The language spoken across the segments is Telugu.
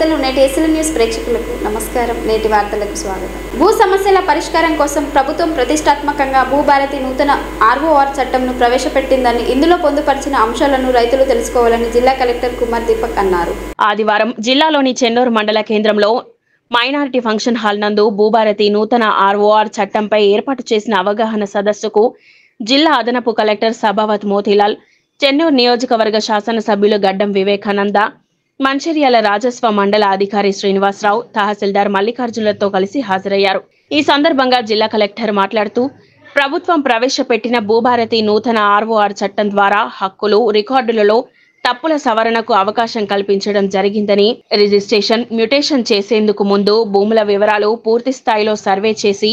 వార్తలు నేటి ఎస్ఎల్ న్యూస్ ప్రేక్షకులకు నమస్కారం. నేటి వార్తలకు స్వాగతం. భూ సమస్యల పరిష్కారం కోసం ప్రభుత్వం ప్రతిష్టాత్మకంగా భూభారతి నూతన ఆర్ఓఆర్ చట్టంను ప్రవేశపెట్టిందని, ఇందులో పొందుపరిచిన అంశాలను రైతులు తెలుసుకోవాలని జిల్లా కలెక్టర్ కుమార్ దీపక్ అన్నారు. ఆదివారం జిల్లాలోని చెన్నూరు మండల కేంద్రంలో మైనారిటీ ఫంక్షన్ హాల్ నందు భూభారతి నూతన ఆర్ఓఆర్ చట్టంపై ఏర్పాటు చేసిన అవగాహన సదస్సుకు జిల్లా అదనపు కలెక్టర్ సభావత్ మోతీలాల్, చెన్నూరు నియోజకవర్గ శాసనసభ్యులు గడ్డం వివేకానంద, మంచిర్యాల రాజస్వ మండల అధికారి శ్రీనివాసరావు, తహసీల్దార్ మల్లికార్జునులతో కలిసి హాజరయ్యారు. ఈ సందర్భంగా జిల్లా కలెక్టర్ మాట్లాడుతూ, ప్రభుత్వం ప్రవేశపెట్టిన భూభారతి నూతన ఆర్ఓఆర్ చట్టం ద్వారా హక్కులు, రికార్డులలో తప్పుల సవరణకు అవకాశం కల్పించడం జరిగిందని, రిజిస్ట్రేషన్, మ్యూటేషన్ చేసేందుకు ముందు భూముల వివరాలు పూర్తి స్థాయిలో సర్వే చేసి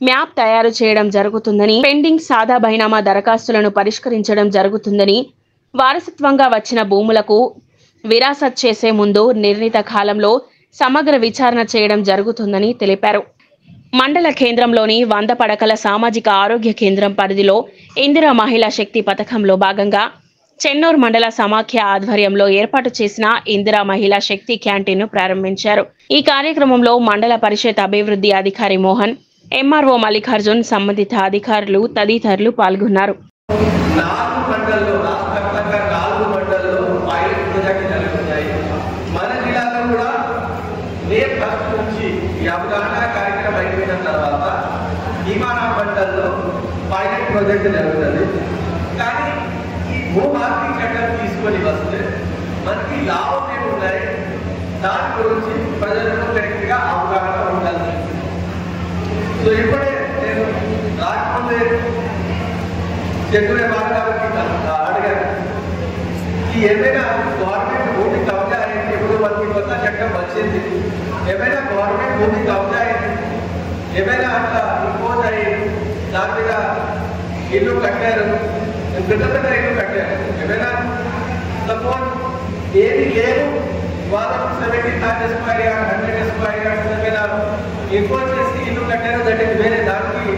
మ్యాప్ తయారు చేయడం జరుగుతుందని, పెండింగ్ సాదా బైనామా దరఖాస్తులను పరిష్కరించడం జరుగుతుందని, వారసత్వంగా వచ్చిన భూములకు విరాసత్ చేసే ముందు నిర్ణీత కాలంలో సమగ్ర విచారణ చేయడం జరుగుతుందని తెలిపారు. మండల కేంద్రంలోని 100 పడకల సామాజిక ఆరోగ్య కేంద్రం పరిధిలో ఇందిరా మహిళా శక్తి పథకంలో భాగంగా చెన్నూరు మండల సమాఖ్య ఆధ్వర్యంలో ఏర్పాటు చేసిన ఇందిరా మహిళా శక్తి క్యాంటీన్ను ప్రారంభించారు. ఈ కార్యక్రమంలో మండల పరిషత్ అభివృద్ధి అధికారి మోహన్, ఎంఆర్ఓ మల్లికార్జున్, సంబంధిత అధికారులు తదితరులు పాల్గొన్నారు. కార్యక్రమం అయిపోయిన తర్వాత విమాన మండలంలో పైలట్ ప్రాజెక్ట్ జరుగుతుంది. కానీ ఈ భూభారతి చట్టం తీసుకొని వస్తే మనకి లాభం ఏమున్నాయి, దాని గురించి ప్రజలకు కరెక్ట్ గా అవగాహన ఉండాలి. సో ఇప్పుడే నేను రాకముందే చెన్నూరు గారికి అడిగాను, ఈ ఏమైనా గవర్నమెంట్ భూమి కబ్జా అయింది, ఇప్పుడు మనకి కొత్త చట్టం వచ్చింది, ఏమైనా గవర్నమెంట్ భూమి కబ్జా అయింది, ఏమైనా అట్లా ఇంపోజ్ అయ్యి దాని మీద ఇల్లు కట్టారు, పెద్ద పెద్ద ఇల్లు కట్టారు, ఏమైనా సపోజ్ ఏమి లేదు, వాళ్ళకు 75 స్క్వేర్ యార్డ్, 100 స్క్వేర్ యార్డ్ ఏమైనా ఇంపోజ్ చేసి ఇల్లు కట్టారు, దట్ ఇస్ వేరే, దానికి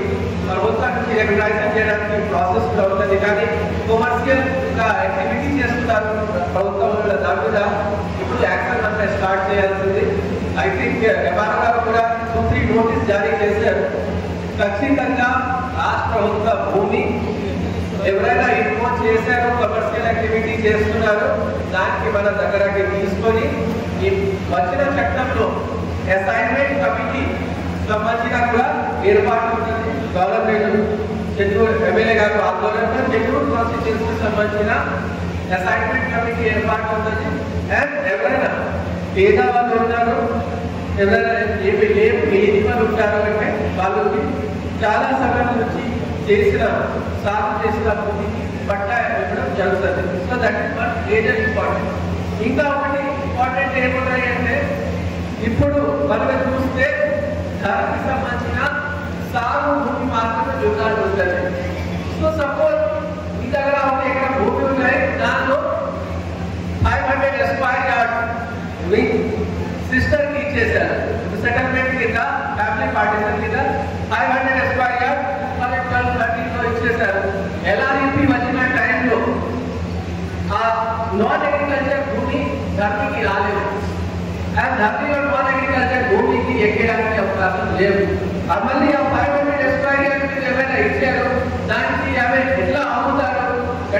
ప్రభుత్వానికి రెగ్యులైజేషన్ చేయడానికి ప్రాసెస్ ఉంటుంది. కానీ కమర్షియల్ యాక్టివిటీ చేస్తున్నారు ప్రభుత్వం, దాని మీద ఇప్పుడు యాక్షన్ అంతా స్టార్ట్ చేయాల్సింది. ఐ థింక్ ఎంఆర్ఓ గారు కూడా 2-3 నోటీస్ జారీ చేశారు. ఖచ్చితంగా రాష్ట్ర ప్రభుత్వ భూమి ఎవరైనా ఇంపోజ్ చేశారో, కమర్షియల్ యాక్టివిటీ చేస్తున్నారు, దానికి మన దగ్గరకి తీసుకొని ఈ వచ్చిన చట్టంలో అసైన్మెంట్ కమిటీ సంబంధించిన కూడా ఏర్పాటు ఉంటుంది. గవర్నమెంట్ చెన్నూరు ఎమ్మెల్యే గారు ఆధ్వర్యంలో చెన్నూరు కాన్స్టిట్యూన్సీకి సంబంధించిన అసైన్మెంట్ కమిటీ ఏర్పాటు ఉంటుంది. అండ్ ఎవరైనా పేదవాళ్ళు ఉంటారు, ఎవరైనా ఏది వాళ్ళు ఉంటారు అంటే వాళ్ళకి చాలా సమయం నుంచి సాగు చేసిన భూమికి పట్టా ఇవ్వడం జరుగుతుంది. So that is one major important. ఇంకా ఒకటి ఇంపార్టెంట్ ఏమున్నాయి అంటే, ఇప్పుడు మనం చూస్తే ధరకి సంబంధించిన సాగు భూమి మాత్రమే వివరాలు ఉంటుంది. సో సపోజ్ మీ దగ్గర ఒక ఎకరం భూమి ఉన్నాయి, దానిలో 500 స్క్వేర్ యార్డ్ మీ సిస్టర్కి ఇచ్చేసారు, సెటిల్మెంట్ కింద, ఫ్యామిలీ పార్టీషన్ కింద 500 స్క్వేర్ యార్డ్ 12-13లో ఇచ్చేసారు. ఎల్ఆర్ఈపీ వచ్చిన టైంలో ఆ నాన్ అగ్రికల్చర్ భూమి ధర్మీకి రాలేదు. అండ్ ధర్మీలో నాన్ అగ్రికల్చర్ భూమికి ఎక్కడానికి అవకాశం లేవు. మళ్ళీ ఆ 500 స్క్వేర్ యార్డ్ మీరు ఏమైనా ఇచ్చారు, దానికి అవి ఎట్లా అమ్ముతారు,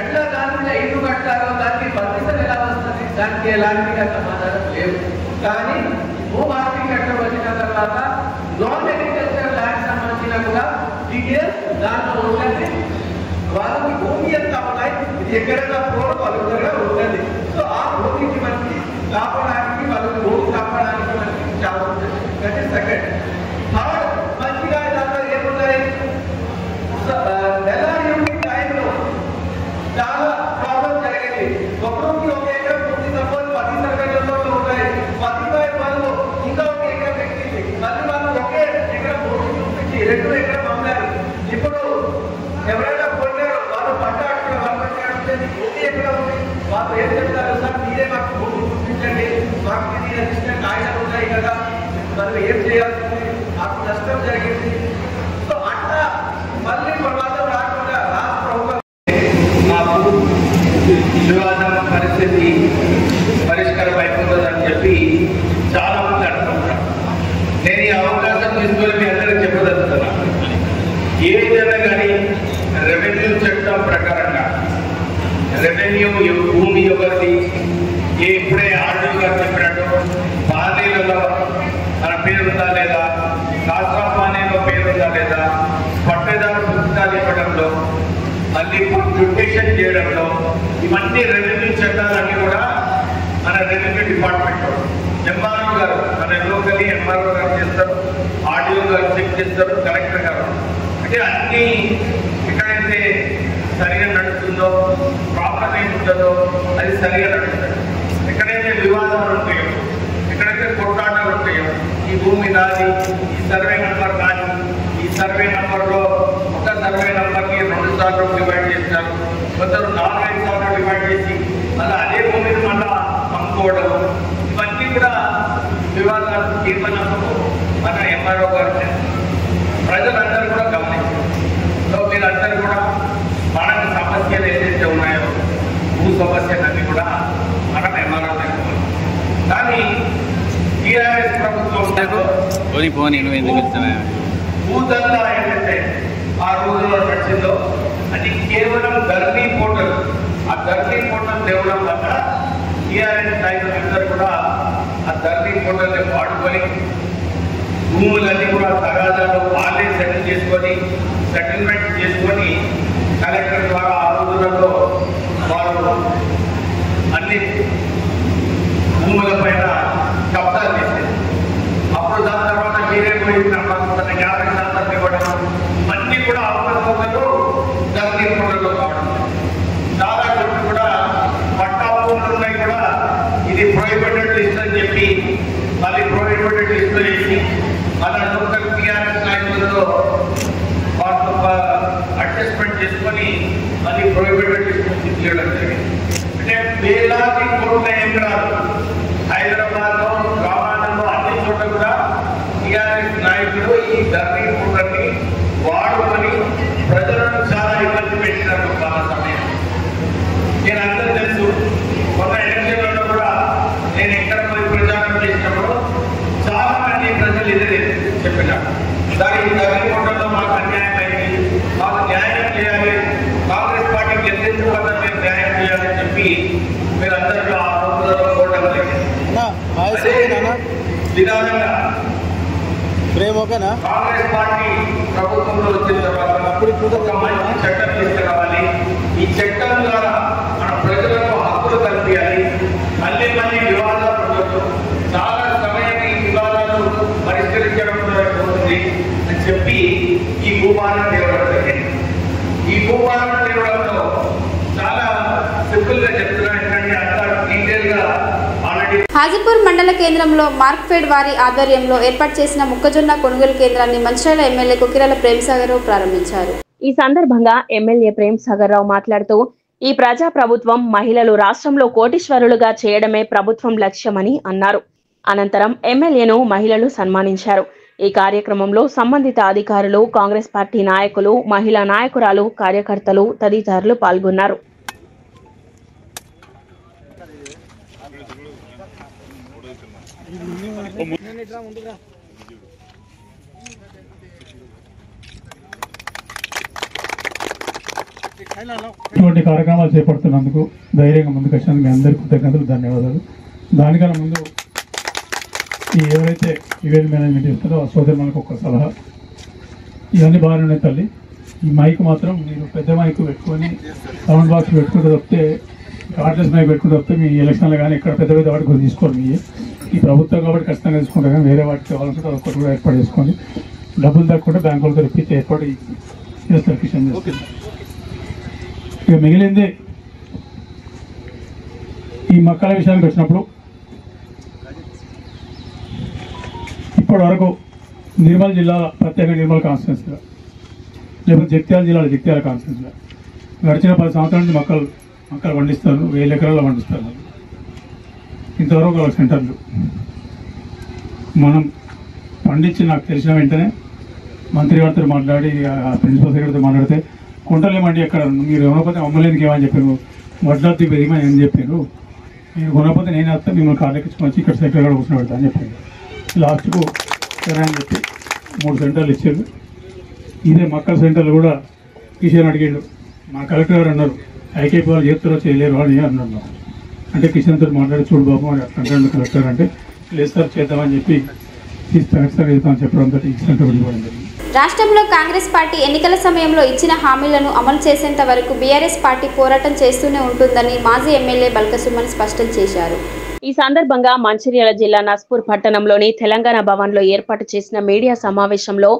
ఎట్లా దాని మీద ఇల్లు కట్టారో, దానికి పర్మిషన్ ఎలా వస్తుంది, దానికి ఎలాంటి సమాధానం లేవు. కానీ భూభారతి చట్టం వచ్చిన తర్వాత నాన్ అగ్రికల్చర్ ల్యాండ్ సంబంధించిన కూడా డీటెయిల్స్ దాంట్లో ఉంటుంది. వాళ్ళకి భూమి ఎంత ఉన్నాయి, ఇది ఎక్కడైనా కూడా వాళ్ళ దగ్గర ఉంటుంది. సో ఆ భూమికి మనకి కాపాడడానికి, వాళ్ళకి భూమి కాపాడడానికి మనకి చాలా ఉంటుంది. That is second. థర్డ్, మంచిగా దాంట్లో ఏమున్నాయి, ఎల్ఆర్యూపీ టైంలో చాలా ప్రాబ్లం జరిగింది. ఒకరికి ఒక ఎకరం భూమి సపోజ్ 10 సర్వేలలో ఉన్నాయి, 10 వాళ్ళు ఇంకా ఒక ఎకరం ఎక్కింది, మళ్ళీ వాళ్ళు ఒకే ఎకరం భూమి చూపించి 2 ఎకరం అమ్మారు. ఇప్పుడు ఎవరైనా కొన్నారు, వాళ్ళు పట్టాడుతున్న వాళ్ళు భూమి ఎక్కడ ఉంది, వాళ్ళు ఏం చెప్తారు, సార్ మీరే మాకు భూమి చూపించండి, మాకు ఇది రిజిస్టర్ కాగితాలు ఉన్నాయి కదా, మనం ఏం చేయాల్సింది, మాకు నష్టం జరిగింది. సో అట్లా మళ్ళీ ప్రమాదం రాకుండా రాష్ట్ర ప్రభుత్వం మాకు వివాద పరిస్థితి పరిష్కారం అయిపోతుందని చెప్పి తీసుకొని మీ అందరికీ చెప్పదలుచుకున్నాను. ఏదైనా కానీ రెవెన్యూ చట్టం ప్రకారంగా రెవెన్యూ భూమి ఎవరిది, ఇప్పుడే ఆర్డీ గారు చెప్పినట్టు పానీలలో మన పేరుందా లేదా, శాస్త్ర పానీలో పేరుందా లేదా, పట్టేదారు పుస్తకాలు ఇవ్వడంలో, మళ్ళీ మ్యూటేషన్ చేయడంలో, ఇవన్నీ రెవెన్యూ చట్టాలన్నీ కూడా మన రెవెన్యూ డిపార్ట్మెంట్లో ఎంఆర్ఓ గారు, మన లోకలీ ఎంఆర్ఓ గారు చేస్తారు, ఆర్డీఓ గారు చెక్ చేస్తారు, కలెక్టర్ గారు. అంటే అన్నీ ఎక్కడైతే సరిగా నడుస్తుందో, ప్రాబ్లం ఏముంటుందో అది సరిగా నడుస్తుంది. ఎక్కడైతే వివాదాలు ఉంటాయో, ఎక్కడైతే కొట్లాటలు ఉంటాయో, ఈ భూమి నాది, ఈ సర్వే నెంబర్ నాది, ఈ సర్వే నెంబర్లో ఒక సర్వే నెంబర్కి 2 సార్లు డివైడ్ చేస్తారు, కొందరు 4-5 సార్లు డివైడ్ చేసి మళ్ళీ అదే భూమిని మళ్ళీ అమ్ముకోవడం, ఇవన్నీ కూడా వివాదాలు తీర్మానంలో మన ఎంఆర్ఓ గారు ప్రజలందరూ కూడా గమనించారు. సో మీరందరూ కూడా మనకు సమస్యలు ఏదైతే ఉన్నాయో భూ సమస్యలన్నీ కూడా మనం ఎంఆర్ఓ దగ్గర, కానీ టీఆర్ఎస్ ప్రభుత్వం భూదందా ఏదైతే ఆ రోజుల్లో నడిచిందో అది కేవలం ధరణి పోర్టల్. ఆ ధరణి పోర్టల్ తేవడం వల్ల టీఆర్ఎస్ నాయకులందరూ కూడా ఆ ధరణి పోర్టల్ని వాడుకొని భూములన్నీ కూడా తగాదాలు వాళ్ళే సెటిల్మెంట్ చేసుకొని కలెక్టర్ ద్వారా ఆ రోజులలో వారు అన్ని భూముల పైన కబ్జాలు చేసేది. అప్పుడు దాని తర్వాత మీరే పోయి 50% ఇవ్వడం, అన్నీ కూడా అవకతవకలు ధరణి పోర్టల్లో కావడం. చాలా చోట్ల కూడా పట్టా భూములు ఉన్నాయి కూడా ఇది ప్రొహిబిటెడ్ లిస్ట్ అని చెప్పి మళ్ళీ ప్రొహిబిటెడ్ లిస్ట్లో వేసి మళ్ళీ లోకల్ టీఆర్ఎస్ నాయకులతో వాళ్ళతో అడ్జస్ట్మెంట్ చేసుకొని మళ్ళీ ప్రొహిబిటెడ్ లిస్ట్ ఇచ్చేయడం జరిగింది. అంటే వేలాది కోట్ల ఎకరాలు హైదరాబాద్లో, గ్రామాలలో అన్ని చోట్ల కూడా టీఆర్ఎస్ నాయకులు ఈ ధరణి పోర్టల్ని వాడుకొని ప్రజలను చాలా ఇబ్బంది పెట్టినారు. చాలా సమయం నేను అందరూ తెలుసు. మొన్న ఎలక్షన్లలో కూడా నేను ఎక్కడ పోయి ప్రచారం చేసినప్పుడు చాలా మంది ప్రజలు ఇదే చెప్పినారు, సార్ ఈ ధరణి పోర్టల్లో మాకు అన్యాయం అయింది, మాకు న్యాయం చేయాలి, కాంగ్రెస్ పార్టీకి ఎందుకు వల్ల మేము న్యాయం చేయాలని చెప్పి మీరందరిలో ఆ రోజులలో పోవడం విధానంగా కాంగ్రెస్ పార్టీ ప్రభుత్వంలో వచ్చిన తర్వాత ఒక మంచి చట్టం తీసుకురావాలి, ఈ చట్టం ద్వారా మన ప్రజలకు హక్కులు కల్పించాలి, మళ్ళీ వివాదాలు ఉండదు, చాలా సమయం ఈ వివాదాలు పరిష్కరించడంలో అవుతుంది అని చెప్పి ఈ భూభారం తేవడం జరిగింది. ఈ భూభారం తేవడంలో చాలా సింపుల్ గా చెప్తున్నా, ఎందుకంటే అంతా డీటెయిల్ గా ఆల్రెడీ. హాజీపూర్ మండల కేంద్రంలో మార్క్ఫెడ్ వారి ఆధ్వర్యంలో ఏర్పాటు చేసిన మొక్కజొన్న కొనుగోలు కేంద్రాన్ని మంచిర్యాల ఎమ్మెల్యే కుకిరాల ప్రేమ్సాగర్ రావు ప్రారంభించారు. ఈ సందర్భంగా ఎమ్మెల్యే ప్రేమ్సాగర్ రావు మాట్లాడుతూ ఈ ప్రజా ప్రభుత్వం మహిళలు రాష్ట్రంలో కోటీశ్వరులుగా చేయడమే ప్రభుత్వం లక్ష్యమని అన్నారు. అనంతరం ఎమ్మెల్యేను మహిళలు సన్మానించారు. ఈ కార్యక్రమంలో సంబంధిత అధికారులు, కాంగ్రెస్ పార్టీ నాయకులు, మహిళా నాయకురాలు, కార్యకర్తలు తదితరులు పాల్గొన్నారు. ఇటువంటి కార్యక్రమాలు చేపడుతున్నందుకు ధైర్యంగా ముందుకు వచ్చినందుకు మీ అందరికీ కృతజ్ఞతలు, ధన్యవాదాలు. దానికన్నా ముందు ఈ ఎవరైతే ఈవెంట్ మేనేజ్మెంట్ చేస్తారో ఆ సోదరు మనకు ఒక సలహా, ఇవన్నీ బాగానే ఉన్నాయి తల్లి, ఈ మైక్ మాత్రం మీరు పెద్ద మైక్ పెట్టుకొని సౌండ్ బాక్స్ పెట్టుకుంటూ తప్పితే, కార్డ్లెస్ మైక్ పెట్టుకుంటూ తప్పితే మీ ఎలక్షన్లు కానీ ఇక్కడ పెద్ద పెద్ద వాటికి కూడా తీసుకోండి. మీ ఈ ప్రభుత్వం కాబట్టి ఖచ్చితంగా తీసుకుంటారు, కానీ వేరే వాటికి కావాలంటే ఒక్కటి కూడా ఏర్పాటు చేసుకోండి. డబ్బులు తక్కువ బ్యాంకులతో ఇప్పించి ఏర్పాటు చేస్తారు కిషన్ చేస్తారు. ఇక మిగిలింది ఈ మొక్కల విషయానికి వచ్చినప్పుడు, ఇప్పటి వరకు నిర్మల్ జిల్లాలో ప్రత్యేక నిర్మల్ కాన్స్టిట్యున్సీలో, లేకపోతే జగిత్యాల జిల్లాలో జగిత్యాల కాన్స్టిట్యున్సీలో గడిచిన 10 సంవత్సరాల నుంచి మొక్కలు పండిస్తారు, 1000 ఎకరాల్లో పండిస్తారు. ఇంతవరకు వాళ్ళ సెంటర్లు మనం పండించి నాకు తెలిసిన వెంటనే మంత్రి గారితో మాట్లాడి, ప్రిన్సిపల్ సెక్రటరీతో మాట్లాడితే కొంటలేమండి ఎక్కడ మీరు కొనకపోతే అమ్మలేదుకి ఏమని చెప్పారు, వడ్లద్ది పెరిగిమని ఏం చెప్పారు, మీరు కొనకపోతే నేను వస్తే మిమ్మల్ని కార్లెక్కించుకొని ఇక్కడ సెక్రటరీ కూడా కూర్చొని పెడతా అని చెప్పాను. లాస్ట్కు సరే అని చెప్పి 3 సెంటర్లు ఇచ్చారు. ఇదే మక్కల సెంటర్లు కూడా కిషన్ అడిగాడు. మా కలెక్టర్ గారు అన్నారు ఐకేపీ వాళ్ళు చేస్తారో చేయలేరు అని అన్నారు. అంటే కిషన్తో మాట్లాడి చూడు బాబు అని అట్లా అంటాడు కలెక్టర్. అంటే లేదు సార్ చేద్దామని చెప్పి చేద్దామని చెప్పడంతో ఈ సెంటర్ ఇవ్వడం జరిగింది. రాష్ట్రంలో కాంగ్రెస్ పార్టీ ఎన్నికల సమయంలో ఇచ్చిన హామీలను అమలు చేసేంత వరకు బీఆర్ఎస్ పార్టీ పోరాటం చేస్తూనే ఉంటుందని మాజీ ఎమ్మెల్యే బల్క సుమన్ స్పష్టం చేశారు. ఈ సందర్భంగా మంచిర్యాల జిల్లా నస్పూర్ పట్టణంలోని తెలంగాణ భవన్లో ఏర్పాటు చేసిన మీడియా సమావేశంలో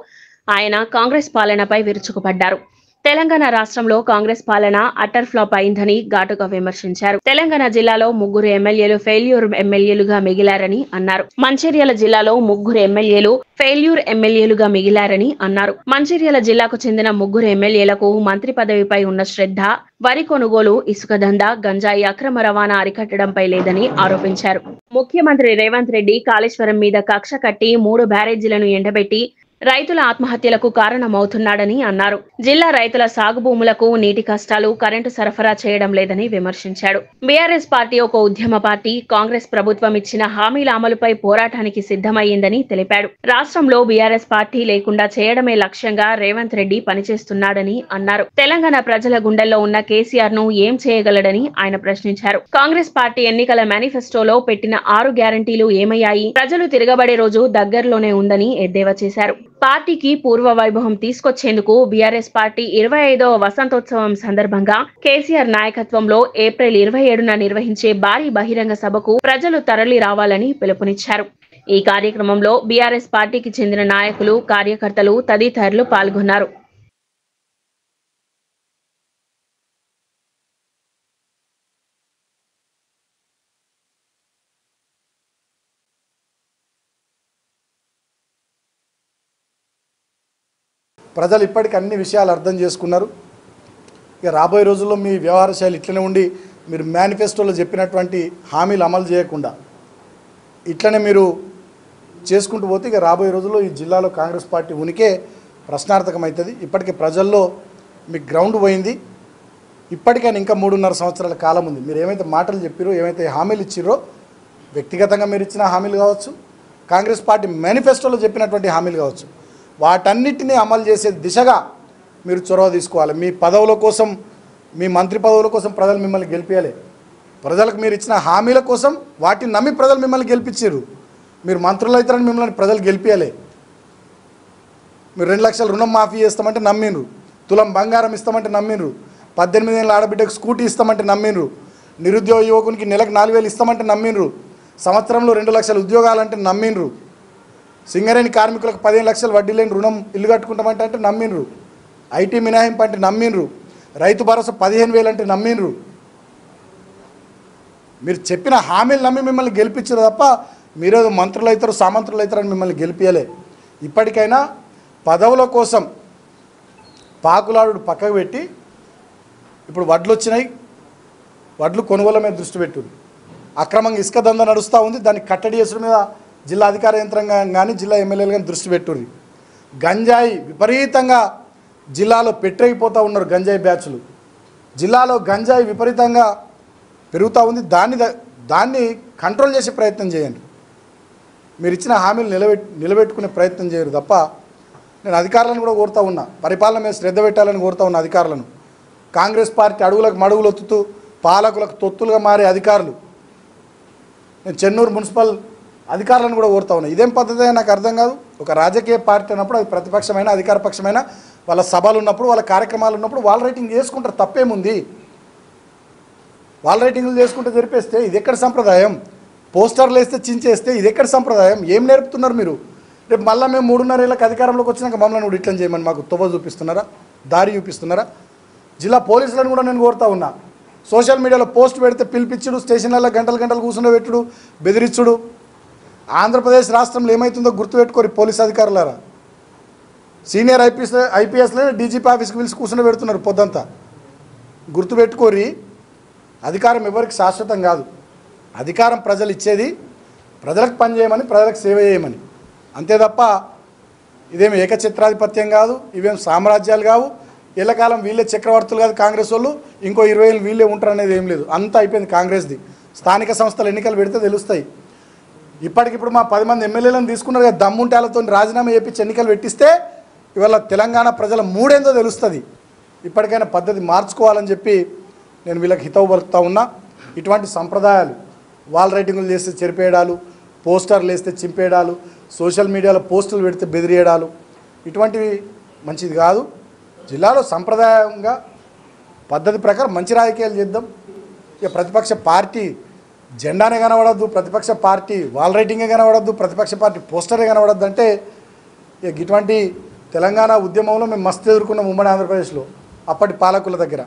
ఆయన కాంగ్రెస్ పాలనపై విరుచుకుపడ్డారు. తెలంగాణ రాష్ట్రంలో కాంగ్రెస్ పాలన అటర్ ఫ్లాప్ అయిందని ఘాటుగా విమర్శించారు. తెలంగాణ జిల్లాలో 3 ఎమ్మెల్యేలు ఫెయిల్యూర్ ఎమ్మెల్యేలుగా మిగిలారని అన్నారు. మంచిర్యాల జిల్లాలో 3 ఎమ్మెల్యేలు ఫెయిల్యూర్ ఎమ్మెల్యేలుగా మిగిలారని అన్నారు. మంచిర్యాల జిల్లాకు చెందిన 3 ఎమ్మెల్యేలకు మంత్రి పదవిపై ఉన్న శ్రద్ధ వరి కొనుగోలు, ఇసుక దందా, గంజాయి అక్రమ రవాణా అరికట్టడంపై లేదని ఆరోపించారు. ముఖ్యమంత్రి రేవంత్ రెడ్డి కాళేశ్వరం మీద కక్ష కట్టి 3 బ్యారేజీలను ఎండబెట్టి రైతుల ఆత్మహత్యలకు కారణమవుతున్నాడని అన్నారు. జిల్లా రైతుల సాగు భూములకు నీటి కష్టాలు, కరెంటు సరఫరా చేయడం లేదని విమర్శించాడు. బీఆర్ఎస్ పార్టీ ఒక ఉద్యమ పార్టీ. కాంగ్రెస్ ప్రభుత్వం ఇచ్చిన హామీల అమలుపై పోరాటానికి సిద్ధమయ్యిందని తెలిపాడు. రాష్ట్రంలో బీఆర్ఎస్ పార్టీ లేకుండా చేయడమే లక్ష్యంగా రేవంత్ రెడ్డి పనిచేస్తున్నాడని అన్నారు. తెలంగాణ ప్రజల గుండెల్లో ఉన్న కేసీఆర్ ను ఏం చేయగలడని ఆయన ప్రశ్నించారు. కాంగ్రెస్ పార్టీ ఎన్నికల మేనిఫెస్టోలో పెట్టిన 6 గ్యారంటీలు ఏమయ్యాయి? ప్రజలు తిరగబడే రోజు దగ్గరలోనే ఉందని ఎద్దేవా చేశారు. పార్టీకి పూర్వ వైభవం తీసుకొచ్చేందుకు బీఆర్ఎస్ పార్టీ 25వ వసంతోత్సవం సందర్భంగా కేసీఆర్ నాయకత్వంలో ఏప్రిల్ 27న నిర్వహించే భారీ బహిరంగ సభకు ప్రజలు తరలి రావాలని పిలుపునిచ్చారు. ఈ కార్యక్రమంలో బీఆర్ఎస్ పార్టీకి చెందిన నాయకులు, కార్యకర్తలు తదితరులు పాల్గొన్నారు. ప్రజలు ఇప్పటికీ అన్ని విషయాలు అర్థం చేసుకున్నారు. ఇక రాబోయే రోజుల్లో మీ వ్యవహార శైలి ఇట్లనే ఉండి మీరు మేనిఫెస్టోలో చెప్పినటువంటి హామీలు అమలు చేయకుండా ఇట్లనే మీరు చేసుకుంటూ పోతే ఇక రాబోయే రోజుల్లో ఈ జిల్లాలో కాంగ్రెస్ పార్టీ ఉనికే ప్రశ్నార్థకమవుతుంది. ఇప్పటికే ప్రజల్లో మీకు గ్రౌండ్ పోయింది. ఇప్పటికైనా ఇంకా 3.5 సంవత్సరాల కాలం ఉంది. మీరు ఏమైతే మాటలు చెప్పారో, ఏమైతే హామీలు ఇచ్చిర్రో, వ్యక్తిగతంగా మీరు ఇచ్చిన హామీలు కావచ్చు, కాంగ్రెస్ పార్టీ మేనిఫెస్టోలో చెప్పినటువంటి హామీలు కావచ్చు, వాటన్నిటినీ అమలు చేసే దిశగా మీరు చొరవ తీసుకోవాలి. మీ పదవుల కోసం, మీ మంత్రి పదవుల కోసం ప్రజలు మిమ్మల్ని గెలిపించాలి. ప్రజలకు మీరు ఇచ్చిన హామీల కోసం వాటిని నమ్మి ప్రజలు మిమ్మల్ని గెలిపించారు. మీరు మంత్రులు అవుతారని మిమ్మల్ని ప్రజలు గెలిపించాలి. మీరు 2 లక్షల రుణం మాఫీ చేస్తామంటే నమ్మిండ్రు, తులం బంగారం ఇస్తామంటే నమ్మిండ్రు, 18 ఏళ్ళ ఆడబిడ్డకు స్కూటీ ఇస్తామంటే నమ్మిండ్రు, నిరుద్యోగ యువకునికి నెలకు 4,000 ఇస్తామంటే నమ్మిండ్రు, సంవత్సరంలో 2 లక్షల ఉద్యోగాలంటే నమ్మిండ్రు, సింగరేణి కార్మికులకు 15 లక్షలు వడ్డీ లేని రుణం ఇల్లు కట్టుకుంటామంటే నమ్మిండ్రు, ఐటీ మినహాయింపు అంటే నమ్మిండ్రు, రైతు భరోసా 15,000 అంటే నమ్మిండ్రు. మీరు చెప్పిన హామీలు నమ్మి మిమ్మల్ని గెలిపించారు తప్ప మీరేదో మంత్రులు అవుతారు, సామంత్రులు అవుతారని మిమ్మల్ని గెలిపించలే. ఇప్పటికైనా పదవుల కోసం పాకులాడు పక్కకు పెట్టి ఇప్పుడు వడ్లు వచ్చినాయి, వడ్లు కొనుగోలు మీద దృష్టి పెట్టు. అక్రమంగా ఇసుక దందా నడుస్తూ ఉంది, దాన్ని కట్టడి చేసుడు మీద జిల్లా అధికార యంత్రాంగం కానీ జిల్లా ఎమ్మెల్యేలు కానీ దృష్టి పెట్టుర్రి. గంజాయి విపరీతంగా జిల్లాలో పెట్టిపోతూ ఉన్నారు. గంజాయి బ్యాచ్లు జిల్లాలో గంజాయి విపరీతంగా పెరుగుతూ ఉంది. దాన్ని కంట్రోల్ చేసే ప్రయత్నం చేయండి. మీరు ఇచ్చిన హామీలు నిలబెట్టుకునే ప్రయత్నం చేయరు తప్ప. నేను అధికారులను కూడా కోరుతూ ఉన్నా, పరిపాలన మీద శ్రద్ధ పెట్టాలని కోరుతూ ఉన్నా అధికారులను. కాంగ్రెస్ పార్టీ అడుగులకు మడుగులు ఒత్తుతూ పాలకులకు తొత్తులుగా మారే అధికారులు, నేను చెన్నూరు మున్సిపల్ అధికారులను కూడా కోరుతా ఉన్నా. ఇదేం పద్ధతి నాకు అర్థం కాదు. ఒక రాజకీయ పార్టీ అన్నప్పుడు అది ప్రతిపక్షమైన అధికార పక్షమైన వాళ్ళ సభలు ఉన్నప్పుడు, వాళ్ళ కార్యక్రమాలు ఉన్నప్పుడు వాళ్ళ రేటింగ్ చేసుకుంటారు, తప్పేముంది. వాళ్ళ రేటింగ్లు చేసుకుంటే జరిపేస్తే ఇది ఎక్కడ సంప్రదాయం? పోస్టర్లు వేస్తే చించేస్తే ఇది ఎక్కడ సంప్రదాయం? ఏం నేర్పుతున్నారు మీరు? రేపు మళ్ళీ మేము 3.5 ఏళ్ళకి అధికారంలోకి వచ్చినాక మమ్మల్ని కూడా ఇట్లా చేయమని మాకు తొవ్వ చూపిస్తున్నారా, దారి చూపిస్తున్నారా? జిల్లా పోలీసులను కూడా నేను కోరుతా ఉన్నా, సోషల్ మీడియాలో పోస్ట్ పెడితే పిలిపించుడు, స్టేషన్లలో గంటలు కూర్చుండబెట్టుడు, బెదిరించుడు. ఆంధ్రప్రదేశ్ రాష్ట్రంలో ఏమవుతుందో గుర్తుపెట్టుకోరు పోలీస్ అధికారులారా. సీనియర్ ఐపీఎస్లే డీజీపీ ఆఫీస్కి పిలిచి కూర్చుండబెడుతున్నారు పొద్దంతా. గుర్తుపెట్టుకోరి, అధికారం ఎవరికి శాశ్వతం కాదు. అధికారం ప్రజలు ఇచ్చేది ప్రజలకు పని చేయమని, ప్రజలకు సేవ చేయమని, అంతే తప్ప ఇదేమి ఏకఛత్రాధిపత్యం కాదు, ఇవేం సామ్రాజ్యాలు కావు. ఎల్లకాలం వీళ్ళే చక్రవర్తులు కాదు కాంగ్రెస్ వాళ్ళు, ఇంకో 20 ఏళ్ళు వీళ్ళే ఉంటారు అనేది ఏం లేదు. అంతా అయిపోయింది కాంగ్రెస్ది. స్థానిక సంస్థల ఎన్నికలు పెడితే తెలుస్తాయి. ఇప్పటికిప్పుడు మా 10 మంది ఎమ్మెల్యేలను తీసుకున్నారు కదా, దమ్ముంటే వాళ్ళతో రాజీనామా చేపించి ఎన్నికలు పెట్టిస్తే ఇవాళ తెలంగాణ ప్రజల మూడేందో తెలుస్తుంది. ఇప్పటికైనా పద్ధతి మార్చుకోవాలని చెప్పి నేను వీళ్ళకి హితవు పలుకుతా ఉన్నా. ఇటువంటి సంప్రదాయాలు వాల్ రైటింగులు చేస్తే చెరిపేయడాలు, పోస్టర్లు వేస్తే చింపేయడాలు, సోషల్ మీడియాలో పోస్టులు పెడితే బెదిరియడాలు ఇటువంటివి మంచిది కాదు. జిల్లాలో సంప్రదాయంగా పద్ధతి ప్రకారం మంచి రాజకీయాలు చేద్దాం. ఇక ప్రతిపక్ష పార్టీ జెండానే కనబడద్దు, ప్రతిపక్ష పార్టీ వాల్ రైటింగే కనబడద్దు, ప్రతిపక్ష పార్టీ పోస్టరే కనబడద్దు అంటే ఇక ఇటువంటి తెలంగాణ ఉద్యమంలో మేము మస్తు ఎదుర్కొన్నాం ఉమ్మడి ఆంధ్రప్రదేశ్లో అప్పటి పాలకుల దగ్గర.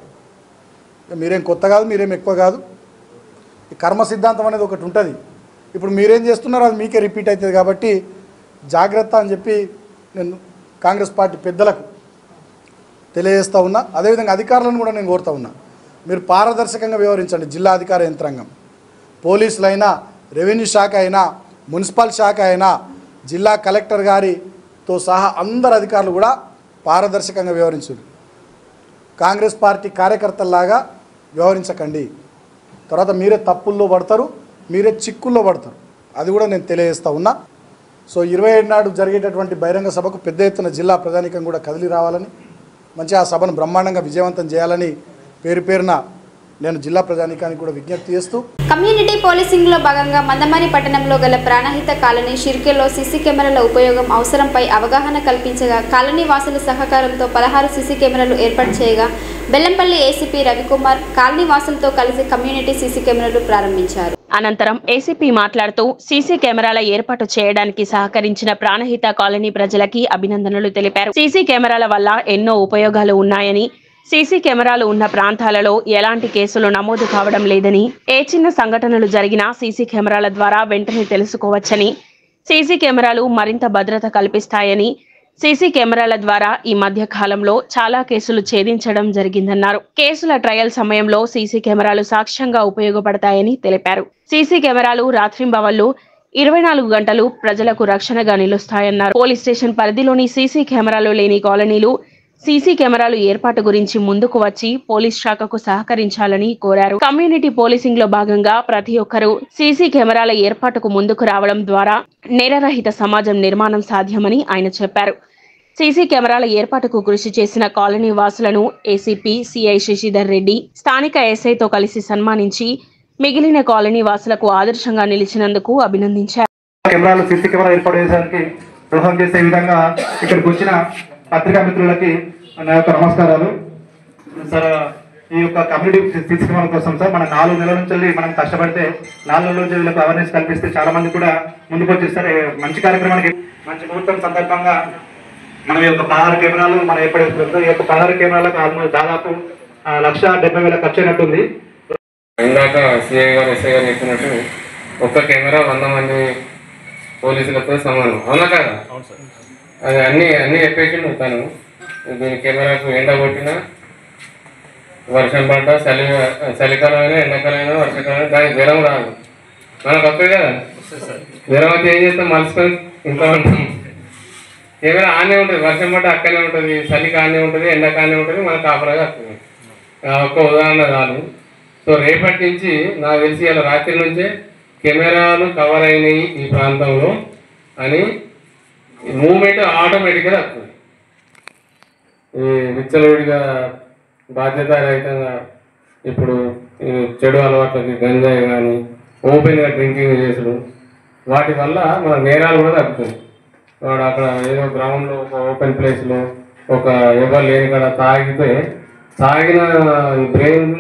మీరేం కొత్త కాదు, మీరేం ఎక్కువ కాదు. ఈ కర్మ సిద్ధాంతం అనేది ఒకటి ఉంటుంది. ఇప్పుడు మీరేం చేస్తున్నారో అది మీకే రిపీట్ అవుతుంది. కాబట్టి జాగ్రత్త అని చెప్పి నేను కాంగ్రెస్ పార్టీ పెద్దలకు తెలియజేస్తూ ఉన్నా. అదేవిధంగా అధికారులను కూడా నేను కోరుతా ఉన్నా, మీరు పారదర్శకంగా వ్యవహరించండి. జిల్లా అధికార యంత్రాంగం, పోలీసులైనా, రెవెన్యూ శాఖ అయినా, మున్సిపల్ శాఖ అయినా, జిల్లా కలెక్టర్ గారితో సహా అందరు అధికారులు కూడా పారదర్శకంగా వ్యవహరించండి. కాంగ్రెస్ పార్టీ కార్యకర్తల్లాగా వ్యవహరించకండి. తర్వాత మీరే తప్పుల్లో పడతారు, మీరే చిక్కుల్లో పడతారు. అది కూడా నేను తెలియజేస్తూ ఉన్నా. సో 27 నాడు జరిగేటటువంటి బహిరంగ సభకు పెద్ద ఎత్తున జిల్లా ప్రజానీకం కూడా కదిలి రావాలని, మంచి ఆ సభను బ్రహ్మాండంగా విజయవంతం చేయాలని పేరున నేను జిల్లా ప్రజానీకానికి కూడా విజ్ఞప్తి చేస్తూ, కమ్యూనిటీ పోలీసింగ్ లో భాగంగా మందమరి పట్టణంలో గల ప్రాణహిత కాలనీ షిర్కెలో సీసీ కెమెరాల ఉపయోగం అవసరంపై అవగాహన కల్పించగా కాలనీ వాసుల సహకారంతో 16 సీసీ కెమెరాలు ఏర్పాటు చేయగా బెల్లంపల్లి ఏసీపీ రవికుమార్ కాలనీ వాసులతో కలిసి కమ్యూనిటీ సీసీ కెమెరాలు ప్రారంభించారు. అనంతరం ఏసీపీ మాట్లాడుతూ సీసీ కెమెరాల ఏర్పాటు చేయడానికి సహకరించిన ప్రాణహిత కాలనీ ప్రజలకి అభినందనలు తెలిపారు. సీసీ కెమెరాల వల్ల ఎన్నో ఉపయోగాలు ఉన్నాయని, సీసీ కెమెరాలు ఉన్న ప్రాంతాలలో ఎలాంటి కేసులు నమోదు కావడం లేదని, ఏ చిన్న సంఘటనలు జరిగినా సీసీ కెమెరాల ద్వారా వెంటనే తెలుసుకోవచ్చని, సీసీ కెమెరాలు మరింత భద్రత కల్పిస్తాయని, సీసీ కెమెరాల ద్వారా ఈ మధ్య కాలంలో చాలా కేసులు ఛేదించడం జరిగిందన్నారు. కేసుల ట్రయల్ సమయంలో సీసీ కెమెరాలు సాక్ష్యంగా ఉపయోగపడతాయని తెలిపారు. సీసీ కెమెరాలు రాత్రింబవళ్లు 24 గంటలు ప్రజలకు రక్షణగా నిలుస్తాయన్నారు. పోలీస్ స్టేషన్ పరిధిలోని సీసీ కెమెరాలు లేని కాలనీలు సీసీ కెమెరాలు ఏర్పాటు గురించి ముందుకు వచ్చి పోలీస్ శాఖకు సహకరించాలని కోరారు. కమ్యూనిటీ పోలీసింగ్ లో భాగంగా ప్రతి ఒక్కరూ సీసీ కెమెరాల ఏర్పాటుకు ముందుకు రావడం ద్వారా నేరరహిత సమాజం నిర్మాణం సాధ్యమని ఆయన చెప్పారు. సీసీ కెమెరాల ఏర్పాటుకు కృషి చేసిన కాలనీ వాసులను ఏసీపీ సిఐ శశిధర్ రెడ్డి స్థానిక ఎస్ఐతో కలిసి సన్మానించి మిగిలిన కాలనీ వాసులకు ఆదర్శంగా నిలిచినందుకు అభినందించారు. కెమెరాలు సీసీ కెమెరా ఏర్పాటు చేయడానికి దోహదం చేసే విధంగా ఇక్కడికి వచ్చిన పత్రికా మిత్రులకి నా యొక్క నమస్కారాలు. సార్, ఈ యొక్క కమ్యూనిటీ సీసీ కెమెరా కోసం సార్ మనం 4 నెలల నుంచి మనం కష్టపడితే 4 నెలల నుంచి వీళ్ళకి అవేర్నెస్ కల్పిస్తే చాలా మంది కూడా ముందుకు వచ్చేస్తారు. మంచి కార్యక్రమానికి మంచి ముహూర్తం సందర్భంగా మనం ఈ యొక్క 16 కెమెరాలు మనం ఏర్పడేస్తుందో ఈ యొక్క 16 కెమెరాలకు ఆల్మోస్ట్ దాదాపు 1,70,000 ఖర్చు అయినట్టుంది. ఇందాక సిఐ గారు ఎస్ఐ గారు చెప్పినట్టు ఒక్క కెమెరా 100 మంది పోలీసులతో సమానం, అవునా కదా? అది అన్ని చెప్పేసిండు తను. దీని కెమెరాకు ఎండ కొట్టినా, వర్షం పడ్డా, చలికాలమైనా, ఎండాకాలమైనా, వర్షాకాలమైనా దానికి జ్వరం రాదు. మనకు వస్తుంది కదా జ్వరం అయితే ఏం చేస్తాం, మలుసుకొని ఇంట్లో ఉంటాం. కెమెరా ఆనే ఉంటుంది, వర్షం పడ్డా అక్కనే ఉంటుంది, చలికి ఆనే ఉంటుంది, ఎండాకానే ఉంటుంది, మనకు కాపలాగా వస్తుంది. ఒక్క ఉదాహరణ చాలు. సో రేపటి నుంచి నాకు తెలిసి ఇలా రాత్రి నుంచే కెమెరాలు కవర్ అయినాయి ఈ ప్రాంతంలో అని మూమెంట్ ఆటోమేటిక్గా వస్తుంది. ఈ విచ్చలవిడిగా బాధ్యతారహితంగా ఇప్పుడు చెడు అలవాట్లకి గంజాయి కానీ ఓపెన్గా డ్రింకింగ్ చేసుడు వాటి వల్ల మన నేరాలు కూడా తగ్గుతుంది. వాడు అక్కడ ఏదో గ్రౌండ్లో ఒక ఓపెన్ ప్లేస్లో ఒక ఎవరు లేని కాడ తాగిన బ్రెయిన్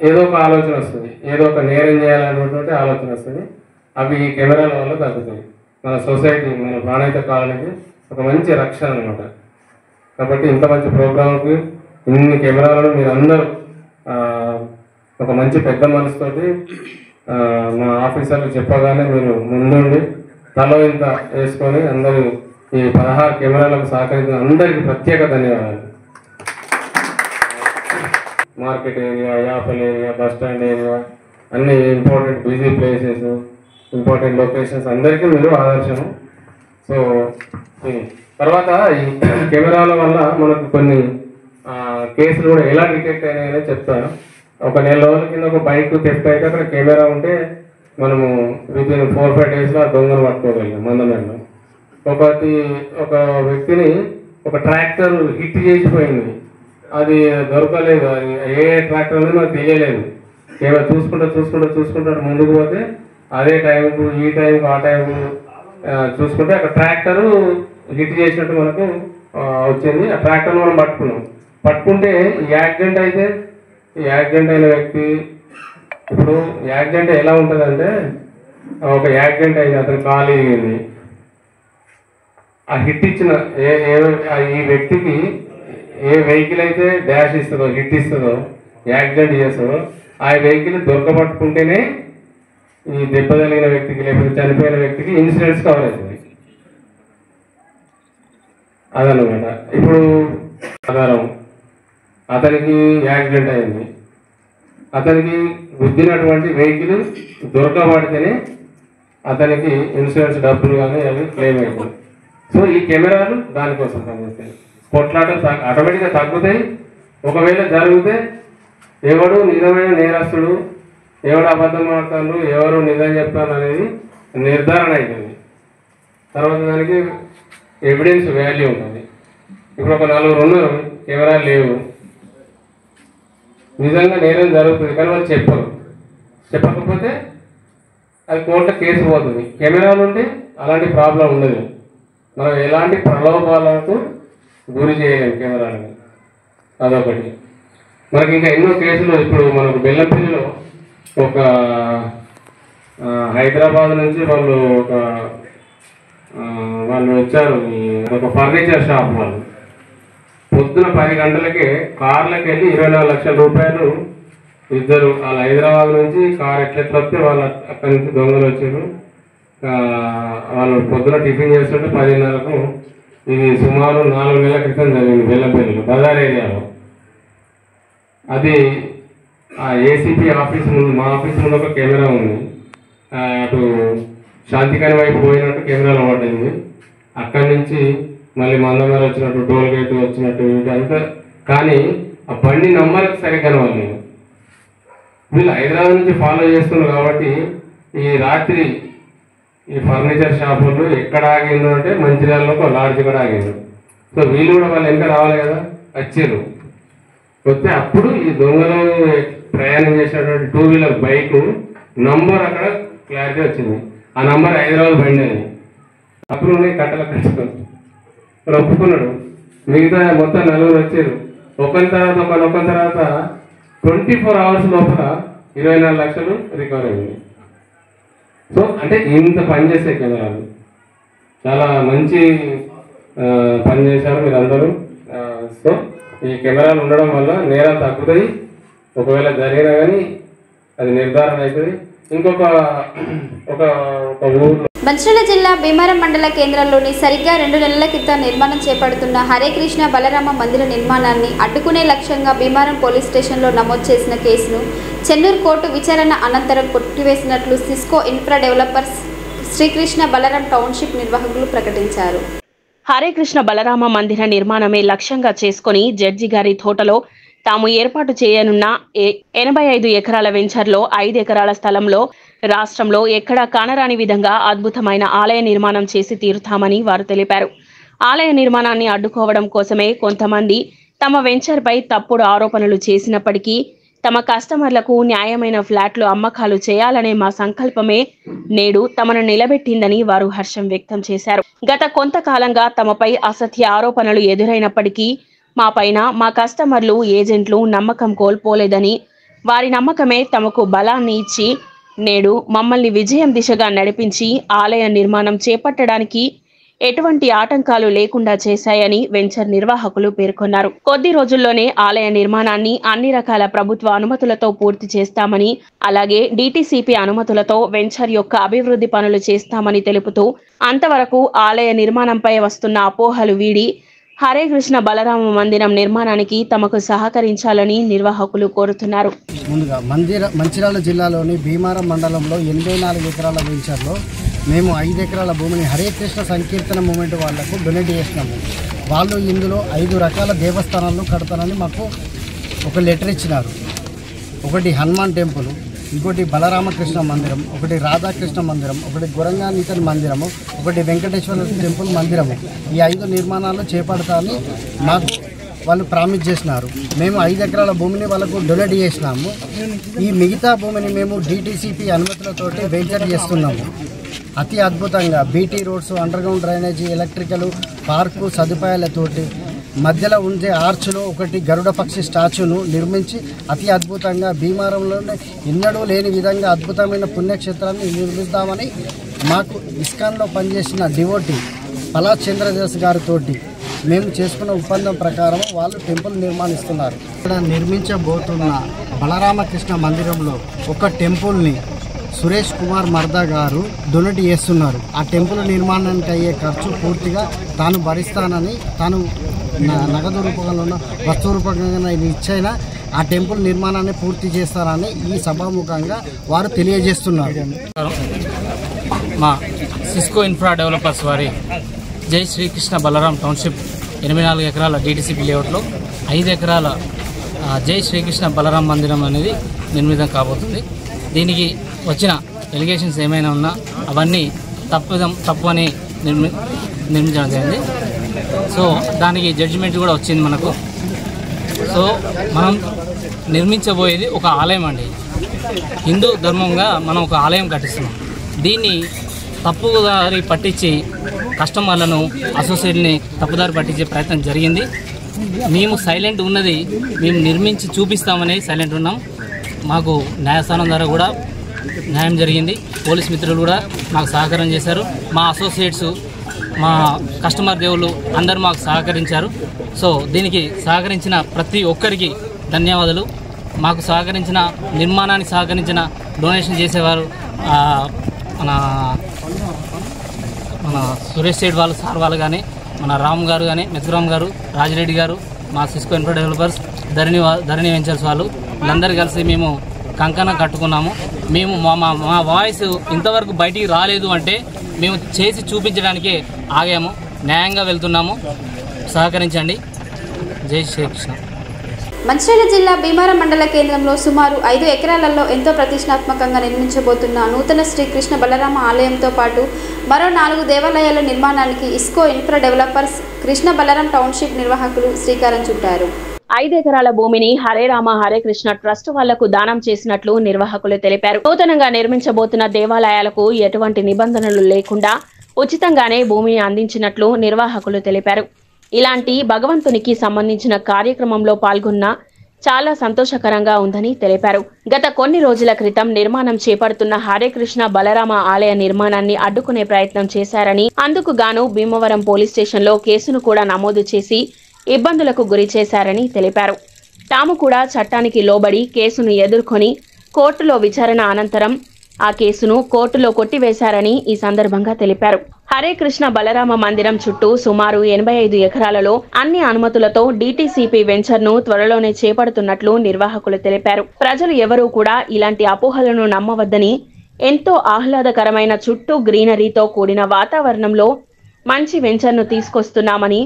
ఏదో ఒక ఆలోచన వస్తుంది, ఏదో ఒక నేరం చేయాలనేటువంటి ఆలోచన వస్తుంది. అవి ఈ కెమెరాల వల్ల తగ్గుతాయి. మన సొసైటీ, మన ప్రాణహిత కాలనీకి ఒక మంచి రక్షణ అనమాట. కాబట్టి ఇంత మంచి ప్రోగ్రాంకి ఇన్ని కెమెరాలను మీరు అందరూ ఒక మంచి పెద్ద మనసుతోటి మా ఆఫీసర్లు చెప్పగానే మీరు ముందుండి తలో ఇంత వేసుకొని అందరూ ఈ 16 కెమెరాలకు సహకరించిన అందరికీ ప్రత్యేక ధన్యవాదాలు. Market area, apple area, bus stand area, అన్ని important busy places, important locations అందరికీ మీరు ఆదర్శము. సో తర్వాత ఈ కెమెరాల వల్ల మనకు కొన్ని కేసులు కూడా ఎలా డిటెక్ట్ అయినాయనే చెప్తాను. ఒక 4 రోజుల కింద ఒక బైక్ థెఫ్ట్ అయితే అక్కడ కెమెరా ఉంటే మనము వితిన్ 4-5 డేస్లో ఆ దొంగను పట్టుకోగలిగాం మందమేడలో. ఒక వ్యక్తిని ఒక ట్రాక్టర్ హిట్ చేసిపోయింది, అది దొరకలేదు, అది ఏ ట్రాక్టర్ అనేది మనకు తెలియలేదు. ఏమైనా చూసుకుంటూ ముందుకు పోతే అదే టైంకు ఈ టైంకు ఆ టైంకు చూసుకుంటే అక్కడ ట్రాక్టరు హిట్ చేసినట్టు మనకు వచ్చింది. ఆ ట్రాక్టర్ని మనం పట్టుకుంటే ఈ యాక్సిడెంట్ అయిన వ్యక్తి ఇప్పుడు యాక్సిడెంట్ ఎలా ఉంటుందంటే, ఒక యాక్సిడెంట్ అయింది, అతను కాలు ఇరిగింది, ఆ హిట్ ఇచ్చిన ఈ వ్యక్తికి ఏ వెహికల్ అయితే డాష్ ఇస్తుందో హిట్ ఇస్తుందో యాక్సిడెంట్ చేస్తుందో ఆ వెహికల్ దొరకబట్టుకుంటేనే ఈ దెబ్బ తగిలిన వ్యక్తికి లేకపోతే చనిపోయిన వ్యక్తికి ఇన్సూరెన్స్ కవర్ అవుతుంది. అదనమాట. ఇప్పుడు ఆధారం అతనికి యాక్సిడెంట్ అయింది, అతనికి గుద్దినటువంటి వెహికల్ దొరకబడితేనే అతనికి ఇన్సూరెన్స్ డబ్బులు కానీ అవి క్లెయిమ్ అవుతాయి. సో ఈ కెమెరాలు దానికోసం పనిచేస్తాయి. కొట్లాటలు ఆటోమేటిక్గా తగ్గుతాయి. ఒకవేళ జరిగితే ఎవడు నిజమైన నేరస్తుడు, ఎవడు అబద్ధం మాట్లాడు, ఎవరు నిజం చెప్తాను అనేది నిర్ధారణ అవుతుంది. తర్వాత దానికి ఎవిడెన్స్ వాల్యూ ఉంటుంది. ఇప్పుడు ఒక 4 ఉన్నారు, కెమెరాలు లేవు, నిజంగా నేరం జరుగుతుంది కానీ వాళ్ళు చెప్పకపోతే అది కోర్టులో కేసు పోతుంది. కెమెరాలు ఉంటే అలాంటి ప్రాబ్లం ఉండదు. మనం ఎలాంటి ప్రలోభాలకు గురి చేయలేము కెమెరాలని. అదొకటి. మనకి ఇంకా ఎన్నో కేసులు, ఇప్పుడు మనకు బెల్లంపల్లిలో ఒక హైదరాబాద్ నుంచి వాళ్ళు వచ్చారు, ఒక ఫర్నిచర్ షాప్ వాళ్ళు. పొద్దున 10 గంటలకే కార్లకు వెళ్ళి 24 లక్షల రూపాయలు ఇద్దరు వాళ్ళు హైదరాబాద్ నుంచి కార్ ఎట్లెట్లా వస్తే వాళ్ళు అక్కడి నుంచి దొంగలు వచ్చారు. వాళ్ళు పొద్దున టిఫిన్ చేస్తుంటే 10:30కు, ఇది సుమారు 4 నెలల క్రితం జరిగింది బెల్లంపల్లిలో బజార్ ఏరియాలో. అది ఆ ఏసీపీ ఆఫీస్ ముందు, మా ఆఫీస్ ముందు ఒక కెమెరా ఉంది, అటు శాంతికాని వైపు పోయినట్టు కెమెరాలో పడింది. అక్కడి నుంచి మళ్ళీ మందమేర వచ్చినట్టు, టోల్ గేట్ వచ్చినట్టు అంతా. కానీ ఆ బండి నంబర్కి సరిగ్గా వాళ్ళు వీళ్ళు హైదరాబాద్ నుంచి ఫాలో చేస్తున్నారు కాబట్టి ఈ రాత్రి ఈ ఫర్నిచర్ షాపులు ఎక్కడ ఆగిందో అంటే మంచిర్యాలలో ఒక లాడ్జ్ కూడా ఆగింది. సో వీళ్ళు కూడా వాళ్ళు వెనక రావాలి కదా, వచ్చారు. వస్తే అప్పుడు ఈ దొంగలు ప్రయాణం చేసినటువంటి 2 వీలర్ బైక్ నంబర్ అక్కడ క్లారిటీ వచ్చింది. ఆ నంబర్ హైదరాబాద్ బండి అని. అప్పుడు కట్టలు కట్టుకుని ఒప్పుకున్నాడు. మిగతా మొత్తం 4 వచ్చారు. ఒకరి తర్వాత 24 అవర్స్ లోపల 24 లక్షలు రికవర్ అయింది. సో అంటే ఇంత పని చేసే కెమెరాలు చాలా మంచి పని చేశారు మీరందరూ. సో ఈ కెమెరాలు ఉండడం వల్ల నేరాలు తగ్గుతాయి. ఒకవేళ జరిగినా కానీ అది నిర్ధారణ అవుతుంది. ఇంకొక ఊర్లో మంచిర్యాల జిల్లా భీమవరం మండల కేంద్రంలోని సరిగ్గా 2 నెలల క్రితం నిర్మాణం చేపడుతున్న హరే కృష్ణ బలరామ మందిర నిర్మాణాన్ని అడ్డుకునే లక్ష్యంగా భీమవరం పోలీస్ స్టేషన్లో నమోదు చేసిన కేసును చెన్నూరు కోర్టు విచారణ అనంతరం కొట్టివేసినట్లు Cisco Infra Developers Srikrishna Balaram township నిర్వాహకులు ప్రకటించారు. హరే కృష్ణ బలరామ మందిర నిర్మాణమే లక్ష్యంగా చేసుకుని జడ్జి గారి తోటలో తాము ఏర్పాటు చేయనున్న 85 ఎకరాల వెంచర్లో 5 ఎకరాల స్థలంలో రాష్ట్రంలో ఎక్కడా కానరాని విధంగా అద్భుతమైన ఆలయ నిర్మాణం చేసి తీరుతామని వారు తెలిపారు. ఆలయ నిర్మాణాన్ని అడ్డుకోవడం కోసమే కొంతమంది తమ వెంచర్పై తప్పుడు ఆరోపణలు చేసినప్పటికీ తమ కస్టమర్లకు న్యాయమైన ఫ్లాట్లు అమ్మకాలు చేయాలనే మా సంకల్పమే నేడు తమను నిలబెట్టిందని వారు హర్షం వ్యక్తం చేశారు. గత కొంతకాలంగా తమపై అసత్య ఆరోపణలు ఎదురైనప్పటికీ మా పైన మా కస్టమర్లు, ఏజెంట్లు నమ్మకం కోల్పోలేదని, వారి నమ్మకమే తమకు బలాన్ని ఇచ్చి నేడు మమ్మల్ని విజయం దిశగా నడిపించి ఆలయ నిర్మాణం చేపట్టడానికి ఎటువంటి ఆటంకాలు లేకుండా చేశాయని వెంచర్ నిర్వాహకులు పేర్కొన్నారు. కొద్ది రోజుల్లోనే ఆలయ నిర్మాణాన్ని అన్ని రకాల ప్రభుత్వ అనుమతులతో పూర్తి చేస్తామని, అలాగే DTCP అనుమతులతో వెంచర్ యొక్క అభివృద్ధి పనులు చేస్తామని తెలుపుతూ అంతవరకు ఆలయ నిర్మాణంపై వస్తున్న అపోహలు వీడి హరే కృష్ణ బలరామ మందిరం నిర్మాణానికి తమకు సహకరించాలని నిర్వాహకులు కోరుతున్నారు. ముందుగా మంచిర్యాల జిల్లాలోని భీమవరం మండలంలో 84 ఎకరాల వెంచర్లో మేము 5 ఎకరాల భూమిని హరే కృష్ణ సంకీర్తన మూమెంట్ వాళ్లకు డొనేట్ చేసినాము. వాళ్ళు ఇందులో 5 రకాల దేవస్థానాలను కడతానని మాకు ఒక లెటర్ ఇచ్చినారు. ఒకటి హనుమాన్ టెంపుల్, ఇంకోటి బలరామకృష్ణ మందిరం, ఒకటి రాధాకృష్ణ మందిరం, ఒకటి గురంగానీతన్ మందిరము, ఒకటి వెంకటేశ్వర టెంపుల్ మందిరము. ఈ 5 నిర్మాణాలు చేపడతామని మాకు వాళ్ళు ప్రామిస్ చేసినారు. మేము 5 ఎకరాల భూమిని వాళ్ళకు డొనేట్ చేసినాము. ఈ మిగతా భూమిని మేము DTCP అనుమతులతోటి వెంచర్ చేస్తున్నాము. అతి అద్భుతంగా BT roads, underground drainage, electrical, park సదుపాయాలతోటి మధ్యలో ఉండే ఆర్చ్లో ఒకటి గరుడ పక్షి స్టాచ్యూను నిర్మించి అతి అద్భుతంగా భీమారంలోనే ఎన్నడూ లేని విధంగా అద్భుతమైన పుణ్యక్షేత్రాన్ని నిర్మిస్తామని మాకు ఇస్కాన్లో పనిచేసిన డివోటీ పలాస్ చంద్రదాస్ గారితో మేము చేసుకున్న ఒప్పందం ప్రకారం వాళ్ళు టెంపుల్ నిర్మాణిస్తున్నారు. ఇక్కడ నిర్మించబోతున్న బలరామకృష్ణ మందిరంలో ఒక టెంపుల్ని సురేష్ కుమార్ మర్దా గారు డొనేట్ చేస్తున్నారు. ఆ టెంపుల్ నిర్మాణానికి అయ్యే ఖర్చు పూర్తిగా తాను భరిస్తానని, తాను నగదు రూపంలో వస్తు రూపకంగా ఇచ్చైనా ఆ టెంపుల్ నిర్మాణాన్ని పూర్తి చేస్తారని ఈ సభాముఖంగా వారు తెలియజేస్తున్నారు. మా సిస్కో ఇన్ఫ్రా డెవలపర్స్ వారి జై శ్రీకృష్ణ బలరాం టౌన్షిప్ 84 ఎకరాల DTCP లేఅవుట్లో 5 ఎకరాల జై శ్రీకృష్ణ బలరాం మందిరం అనేది నిర్మితం కాబోతుంది. దీనికి వచ్చిన ఎలిగేషన్స్ ఏమైనా ఉన్నా అవన్నీ తప్పు అని నిర్మించడం జరిగింది. సో దానికి జడ్జిమెంట్ కూడా వచ్చింది మనకు. సో మనం నిర్మించబోయేది ఒక ఆలయం అండి. హిందూ ధర్మంగా మనం ఒక ఆలయం కట్టిస్తున్నాం. దీన్ని తప్పుదారి పట్టించి కస్టమర్లను, అసోసియేట్ని తప్పుదారి పట్టించే ప్రయత్నం జరిగింది. మేము సైలెంట్ ఉన్నది, మేము నిర్మించి చూపిస్తామని సైలెంట్ ఉన్నాం. మాకు న్యాయస్థానం ద్వారా కూడా న్యాయం జరిగింది. పోలీస్ మిత్రులు కూడా మాకు సహకారం చేశారు. మా అసోసియేట్స్, మా కస్టమర్ దేవుళ్ళు అందరూ మాకు సహకరించారు. సో దీనికి సహకరించిన ప్రతి ఒక్కరికి ధన్యవాదాలు. మాకు సహకరించిన, నిర్మాణానికి సహకరించిన, డొనేషన్ చేసేవారు మన సురేష్ సైడ్ వాళ్ళు, సార్ వాళ్ళు కానీ, మన రామ్ గారు కానీ, మెత్తురామ్ గారు, రాజిరెడ్డి గారు, మా సిస్కో ఇన్ఫ్రా డెవలపర్స్, ధరణి వెంచర్స్ వాళ్ళు వీళ్ళందరూ కలిసి మేము కంకణం కట్టుకున్నాము. మేము మా వాయిస్ ఇంతవరకు బయటికి రాలేదు అంటే మేము చేసి చూపించడానికే ఆగాము. న్యాయంగా వెళ్తున్నాము. సహకరించండి. జై శ్రీకృష్ణ. మంచిర్యాల జిల్లా భీమారం మండల కేంద్రంలో సుమారు 5 ఎకరాలలో ఎంతో ప్రతిష్టాత్మకంగా నిర్మించబోతున్న నూతన శ్రీకృష్ణ బలరామ ఆలయంతో పాటు మరో 4 దేవాలయాల నిర్మాణానికి ఇస్కో infra developers Krishna Balaram township నిర్వాహకులు శ్రీకారం చుట్టారు. 5 ఎకరాల భూమిని హరే రామ హరే కృష్ణ ట్రస్ట్ వాళ్లకు దానం చేసినట్లు నిర్వాహకులు తెలిపారు. నూతనంగా నిర్మించబోతున్న దేవాలయాలకు ఎటువంటి నిబంధనలు లేకుండా ఉచితంగానే భూమిని అందించినట్లు నిర్వాహకులు తెలిపారు. ఇలాంటి భగవంతునికి సంబంధించిన కార్యక్రమంలో పాల్గొన్న చాలా సంతోషకరంగా ఉందని తెలిపారు. గత కొన్ని రోజుల క్రితం నిర్మాణం చేపడుతున్న హరే కృష్ణ బలరామ ఆలయ నిర్మాణాన్ని అడ్డుకునే ప్రయత్నం చేశారని, అందుకు గాను భీమవరం పోలీస్ స్టేషన్లో కేసును కూడా నమోదు చేసి ఇబ్బందులకు గురి చేశారని తెలిపారు. తాము కూడా చట్టానికి లోబడి కేసును ఎదుర్కొని కోర్టులో విచారణ అనంతరం ఆ కేసును కోర్టులో కొట్టివేశారని ఈ సందర్భంగా తెలిపారు. హరే కృష్ణ బలరామ మందిరం చుట్టూ సుమారు 85 ఎకరాలలో అన్ని అనుమతులతో DTCP వెంచర్ ను త్వరలోనే చేపడుతున్నట్లు నిర్వాహకులు తెలిపారు. ప్రజలు ఎవరూ కూడా ఇలాంటి అపోహలను నమ్మవద్దని, ఎంతో ఆహ్లాదకరమైన చుట్టూ గ్రీనరీతో కూడిన వాతావరణంలో మంచి వెంచర్ ను తీసుకొస్తున్నామని,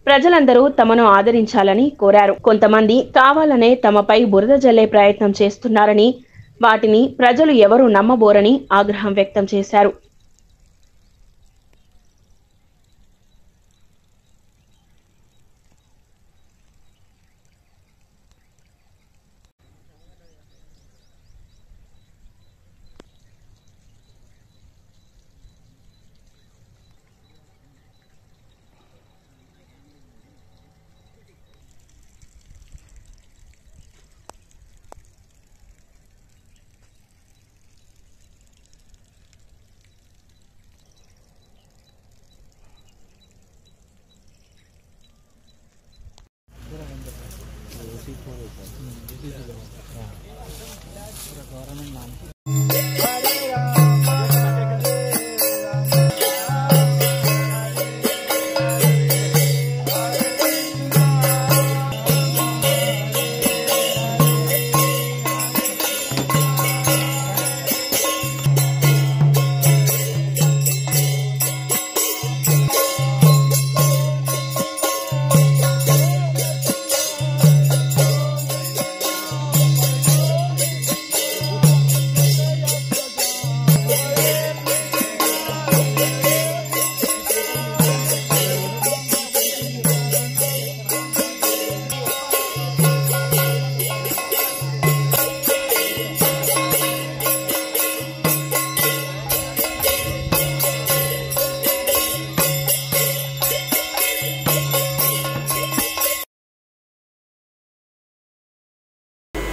ప్రజలందరూ తమను ఆదరించాలని కోరారు. కొంతమంది కావాలనే తమపై బురద జల్లే ప్రయత్నం చేస్తున్నారని, వాటిని ప్రజలు ఎవరూ నమ్మబోరని ఆగ్రహం వ్యక్తం చేశారు.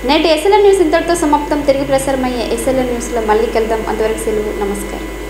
నేటి ఎస్ఎల్ఎన్ న్యూస్ ఇంతటితో సమాప్తం. తిరిగి ప్రసారమయ్యే ఎస్ఎల్ఎన్ న్యూస్లో మళ్ళీ కలుద్దాం. అంతవరకు సెలవు. నమస్కారం.